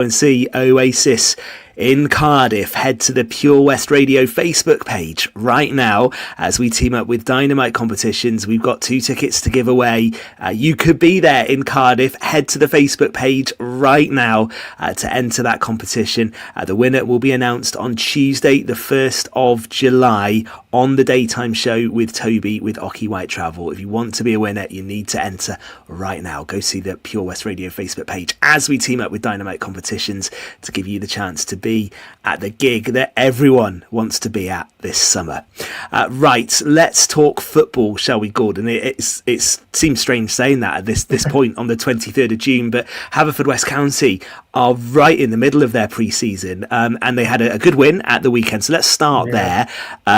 and see Oasis in Cardiff. Head to the Pure West Radio Facebook page right now as we team up with Dynamite Competitions. We've got 2 tickets to give away. You could be there in Cardiff. Head to the Facebook page right now to enter that competition. The winner will be announced on Tuesday, the 1st of July on the daytime show with Toby with Ocky White Travel. If you want to be a winner, you need to enter right now. Go see the Pure West Radio Facebook page as we team up with Dynamite Competitions to give you the chance to be at the gig that everyone wants to be at this summer. Right, let's talk football, shall we, Gordon? It seems strange saying that at this point on the 23rd of June, but Haverfordwest County are right in the middle of their pre-season, and they had a good win at the weekend. So let's start there.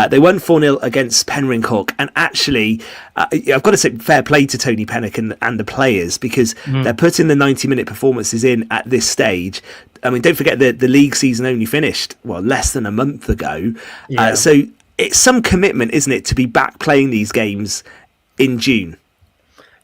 They won 4-0 against Penryn Cook, and actually I've got to say fair play to Tony Pennock and the players, because they're putting the 90-minute performances in at this stage. I mean, don't forget the league season only finished, less than a month ago. So it's some commitment, isn't it, to be back playing these games in June?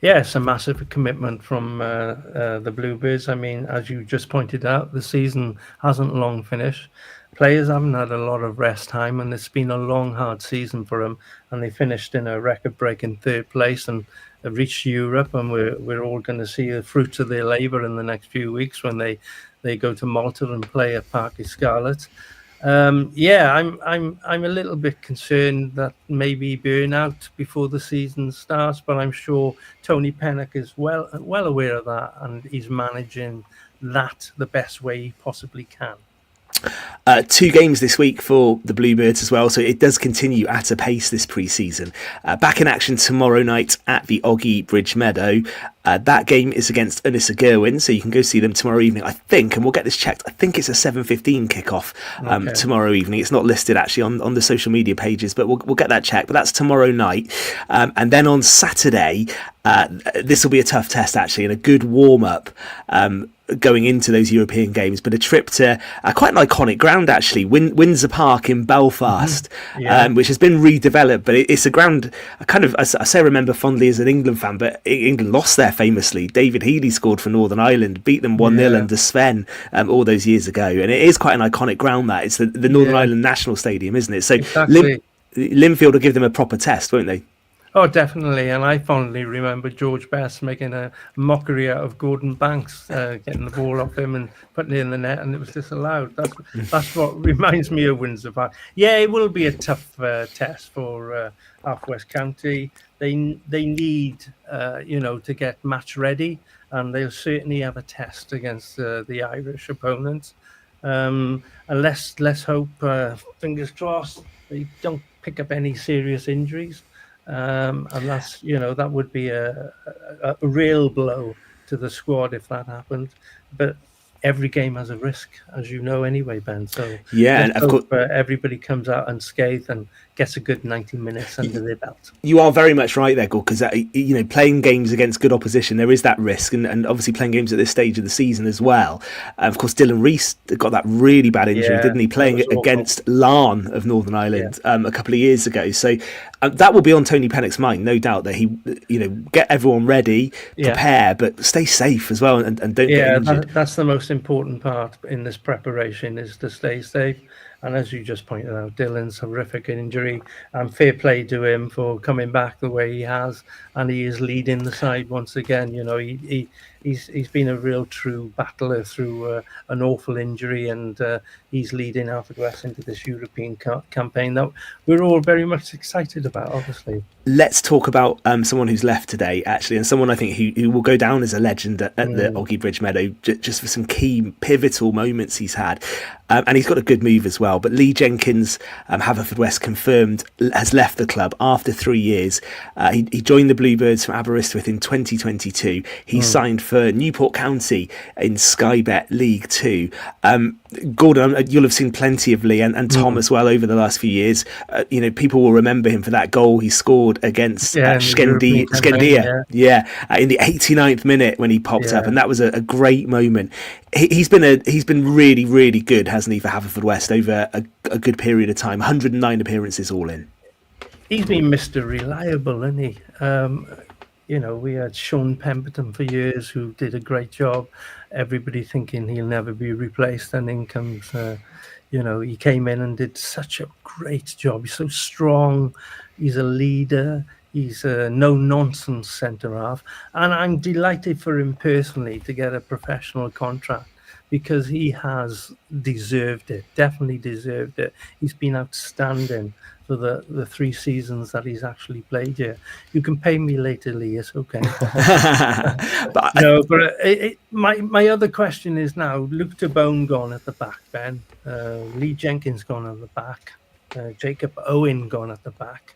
Yeah, it's a massive commitment from the Bluebirds. I mean, as you just pointed out, the season hasn't long finished. Players haven't had a lot of rest time, and it's been a long, hard season for them. And they finished in a record-breaking 3rd place and have reached Europe, and we're all going to see the fruits of their labour in the next few weeks when they go to Malta and play at Parque Scarlet. I'm a little bit concerned that maybe burnout before the season starts, but I'm sure Tony Pennock is well aware of that, and he's managing that the best way he possibly can. 2 games this week for the Bluebirds as well, so it does continue at a pace this pre-season. Back in action tomorrow night at the Oggy Bridge Meadow. That game is against Unissa Gerwin, so you can go see them tomorrow evening, I think, and we'll get this checked. I think it's a 7:15 kickoff tomorrow evening. It's not listed actually on the social media pages, but we'll get that checked. But that's tomorrow night. And then on Saturday, this will be a tough test actually, and a good warm-up going into those European games, but a trip to quite an iconic ground actually, Windsor Park in Belfast, which has been redeveloped, but it's a ground I say I remember fondly as an England fan, but England lost there famously. David Healy scored for Northern Ireland, beat them 1-0 under Sven all those years ago, and it is quite an iconic ground. That it's the Northern Ireland National Stadium, isn't it? So exactly. Linfield will give them a proper test, won't they? Oh, definitely. And I fondly remember George Best making a mockery out of Gordon Banks, getting the ball off him and putting it in the net, and it was disallowed. That's what reminds me of Windsor Park. Yeah, it will be a tough test for Haverfordwest County. They need, to get match ready, and they'll certainly have a test against the Irish opponents. And let's hope, fingers crossed, they don't pick up any serious injuries. And that's, that would be a real blow to the squad if that happened. But every game has a risk, as you know anyway, Ben. So and of course everybody comes out unscathed and gets a good 90 minutes under their belt. You are very much right there, Gord, because playing games against good opposition, there is that risk, and obviously playing games at this stage of the season as well. Of course, Dylan Rees got that really bad injury, didn't he, playing against Larne of Northern Ireland a couple of years ago. So that will be on Tony Pennock's mind, no doubt, that he get everyone ready, prepare, but stay safe as well, and don't get injured. That's the most important part in this preparation, is to stay safe. And as you just pointed out, Dylan's horrific injury, and fair play to him for coming back the way he has, and he is leading the side once again. He's been a real true battler through an awful injury, and he's leading Haverfordwest into this European campaign that we're all very much excited about, obviously. Let's talk about someone who's left today, actually, and someone I think who will go down as a legend at the Oggy Bridge Meadow, just for some key pivotal moments he's had. And he's got a good move as well. But Lee Jenkins, Haverfordwest confirmed, has left the club after 3 years. He joined the Bluebirds from Aberystwyth in 2022. He signed for Newport County in Sky Bet League 2. Gordon, you'll have seen plenty of Lee and Tom as well over the last few years. People will remember him for that goal he scored against Skendia. In the 89th minute when he popped up, and that was a great moment. He's been really, really good, hasn't he, for Haverfordwest over a good period of time. 109 appearances all in. He's been Mr. Reliable, isn't he? we had Sean Pemberton for years who did a great job. Everybody thinking he'll never be replaced, and in comes, he came in and did such a great job. He's so strong. He's a leader. He's a no-nonsense centre half, and I'm delighted for him personally to get a professional contract because he has deserved it. Definitely deserved it. He's been outstanding for the 3 seasons that he's actually played here. You can pay me later, Lee. It's okay. But No, but my other question is now Luke Tabone gone at the back, Ben. Lee Jenkins gone at the back. Jacob Owen gone at the back.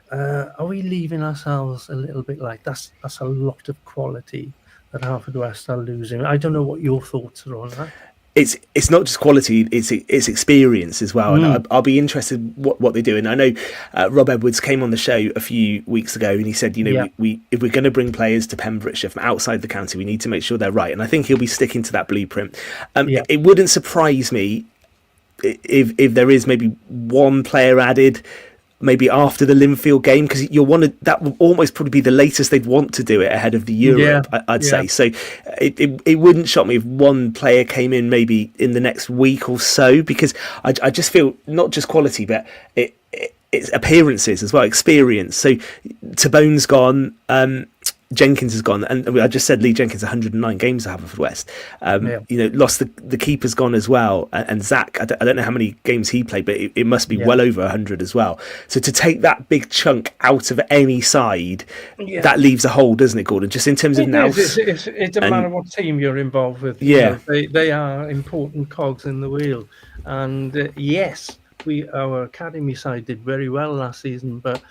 Are we leaving ourselves a little bit like that's a lot of quality that Haverfordwest are losing? I don't know what your thoughts are on that. it's not just quality; it's experience as well. And I'll be interested what they do. And I know Rob Edwards came on the show a few weeks ago, and he said, we if we're going to bring players to Pembrokeshire from outside the county, we need to make sure they're right. And I think he'll be sticking to that blueprint. It wouldn't surprise me if there is maybe one player added, maybe after the Linfield game, because that will almost probably be the latest they'd want to do it ahead of the Europe. I'd say so. It wouldn't shock me if one player came in maybe in the next week or so, because I just feel not just quality, but it's appearances as well, experience. So Tabone's gone. Jenkins has gone, and I just said Lee Jenkins 109 games at Haverfordwest. Lost the keeper's gone as well, and Zach, I don't know how many games he played, but it must be well over 100 as well. So to take that big chunk out of any side, that leaves a hole, doesn't it, Gordon? Just in terms of now, it doesn't matter what team you're involved with. They are important cogs in the wheel, and yes, our academy side did very well last season, but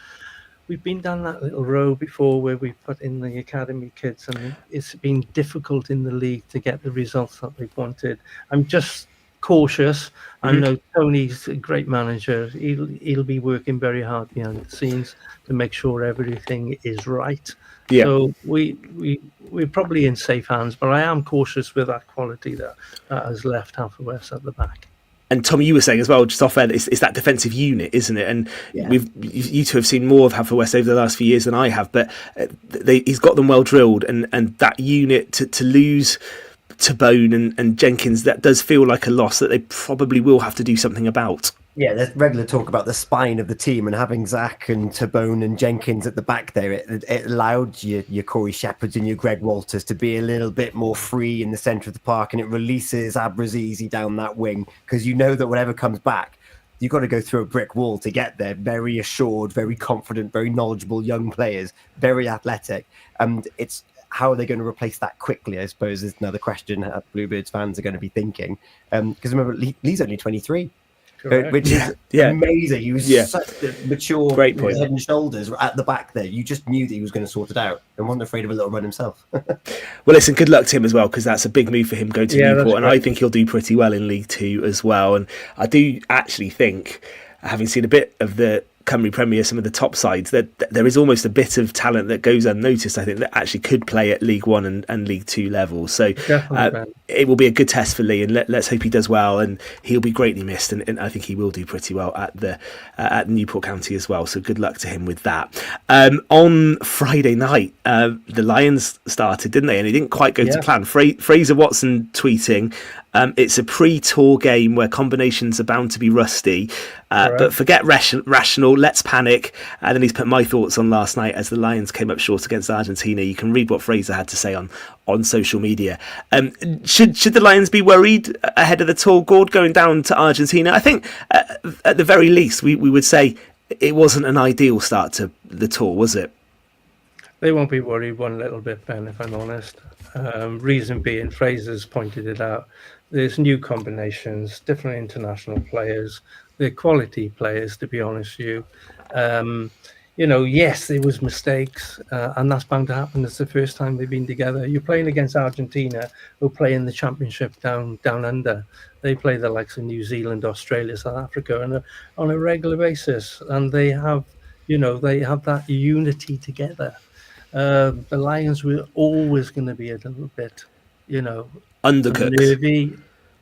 we've been down that little road before where we put in the academy kids, and it's been difficult in the league to get the results that we've wanted. I'm just cautious. I know Tony's a great manager. He'll be working very hard behind the scenes to make sure everything is right. So we're probably in safe hands, but I am cautious with that quality that has left Haverfordwest at the back. And Tommy, you were saying as well, just off air, it's that defensive unit, isn't it? And you two have seen more of Haverfordwest over the last few years than I have, but he's got them well drilled, and that unit to lose Tabone and Jenkins, that does feel like a loss that they probably will have to do something about. Yeah, there's regular talk about the spine of the team, and having Zach and Tabone and Jenkins at the back there, it allowed your Corey Shepherds and your Greg Walters to be a little bit more free in the centre of the park, and it releases Abrazizi down that wing, because you know that whatever comes back, you've got to go through a brick wall to get there. Very assured, very confident, very knowledgeable young players, very athletic. And it's how are they going to replace that quickly, I suppose, is another question Bluebirds fans are going to be thinking. Because remember, Lee's only 23. Correct. Which is amazing. He was such a mature, great point. Head and shoulders at the back there. You just knew that he was going to sort it out and wasn't afraid of a little run himself. Well, listen, good luck to him as well, because that's a big move for him going to Newport, and I think he'll do pretty well in League Two as well. And I do actually think, having seen a bit of the Cymru Premier, some of the top sides, that there is almost a bit of talent that goes unnoticed, I think, that actually could play at League One and League Two level. So it will be a good test for Lee, and let's hope he does well, and he'll be greatly missed, and I think he will do pretty well at Newport County as well. So good luck to him with that. On Friday night, the Lions started, didn't they? And it didn't quite go to plan. Fraser Watson tweeting, it's a pre-tour game where combinations are bound to be rusty, but forget rational, let's panic. And then he's put my thoughts on last night as the Lions came up short against Argentina. You can read what Fraser had to say on social media. Should the Lions be worried ahead of the tour, Gord, going down to Argentina? I think at the very least we would say it wasn't an ideal start to the tour, was it? They won't be worried one little bit, Ben, if I'm honest. Reason being, Fraser's pointed it out. There's new combinations, different international players. They're quality players, to be honest with you. Yes, there was mistakes, and that's bound to happen. It's the first time they've been together. You're playing against Argentina, who play in the championship down under. They play the likes of New Zealand, Australia, South Africa on a regular basis, and they have that unity together. The Lions were always going to be a little bit, undercooked. nervy.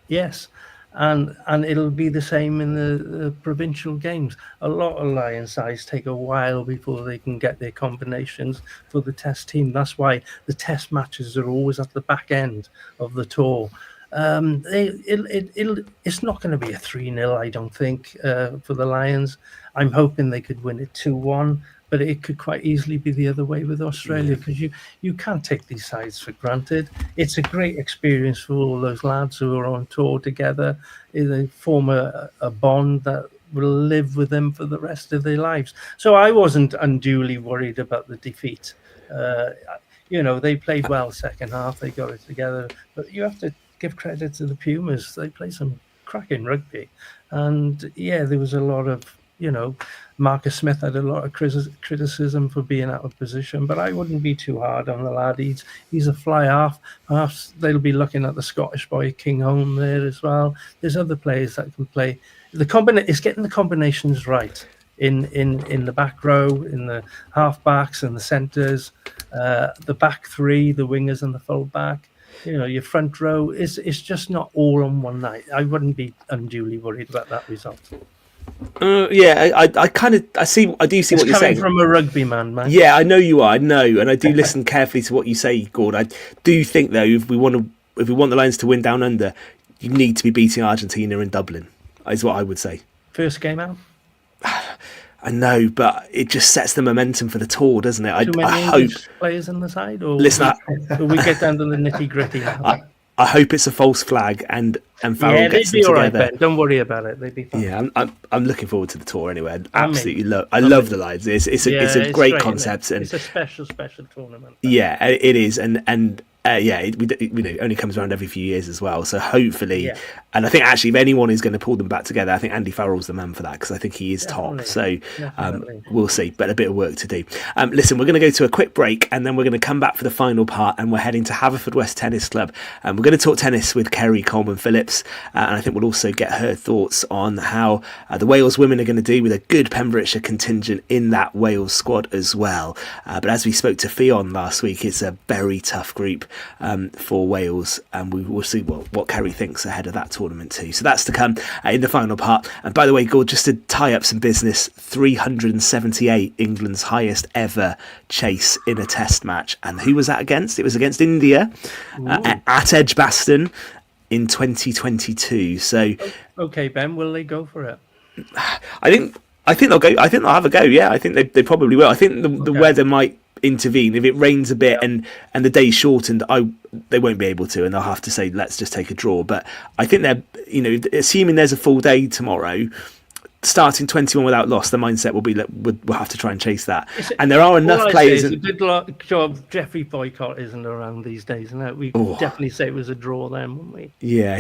Yes. and it'll be the same in the provincial games. A lot of Lion sides take a while before they can get their combinations for the test team. That's why the test matches are always at the back end of the tour. It's not going to be a 3-0, I don't think, for the Lions. I'm hoping they could win it 2-1, but it could quite easily be the other way with Australia, because you can't take these sides for granted. It's a great experience for all those lads who are on tour together. They form a bond that will live with them for the rest of their lives. So I wasn't unduly worried about the defeat. They played well second half. They got it together. But you have to give credit to the Pumas. They play some cracking rugby. And, there was a lot of, Marcus Smith had a lot of criticism for being out of position, but I wouldn't be too hard on the lad. He's a fly half. Perhaps they'll be looking at the Scottish boy, King Home, there as well. There's other players that can play. It's getting the combinations right in the back row, in the half-backs and the centres, the back three, the wingers and the full-back. Your front row, it's just not all on one night. I wouldn't be unduly worried about that result. I do see what you're saying. Coming from a rugby man. Yeah, I know you are. I know, and I do listen carefully to what you say, Gord. I do think though, if we want the Lions to win down under, you need to be beating Argentina in Dublin. Is what I would say. First game out. I know, but it just sets the momentum for the tour, doesn't it? Too many English players on the side, or listen, we get down to the nitty gritty. I hope it's a false flag and Farrell gets them together. All right, Ben. Don't worry about it. They'd be fine. Yeah, I'm looking forward to the tour anyway. Absolutely love the Lions. It's a great concept, and it's a special tournament. Yeah, it is, and it only comes around every few years as well. So hopefully, and I think actually, if anyone is going to pull them back together, I think Andy Farrell's the man for that, because I think he is top. So we'll see, but a bit of work to do. Listen, we're going to go to a quick break, and then we're going to come back for the final part, and we're heading to Haverfordwest Tennis Club, and we're going to talk tennis with Kerry Coleman-Phillips, and I think we'll also get her thoughts on how the Wales women are going to do with a good Pembrokeshire contingent in that Wales squad as well. But as we spoke to Fionn last week, it's a very tough group for Wales, and we will see what Kerry thinks ahead of that tournament too. So that's to come in the final part. And by the way, Gord, just to tie up some business, 378, England's highest ever chase in a test match. And who was that against? It was against India at Edgbaston in 2022. So okay, Ben, will they go for it? I think they'll go. I think they'll have a go. Yeah, I think they probably will. I think the weather might intervene if it rains a bit and the day's shortened. They won't be able to, and they'll have to say let's just take a draw. But I think they're assuming there's a full day tomorrow, starting 21 without loss, the mindset will be we'll have to try and chase that. And there are enough players. It's a good job Jeffrey Boycott isn't around these days, and we definitely say it was a draw then, wouldn't we? Yeah,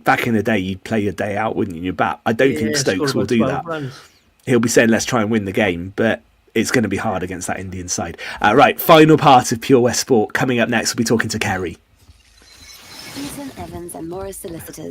back in the day you'd play your day out, wouldn't you? Your bat. I don't think Stokes will do that. Runs. He'll be saying let's try and win the game, but it's going to be hard against that Indian side. Right, final part of Pure West Sport coming up next. We'll be talking to Kerry. Eaton-Evans and Morris Solicitors.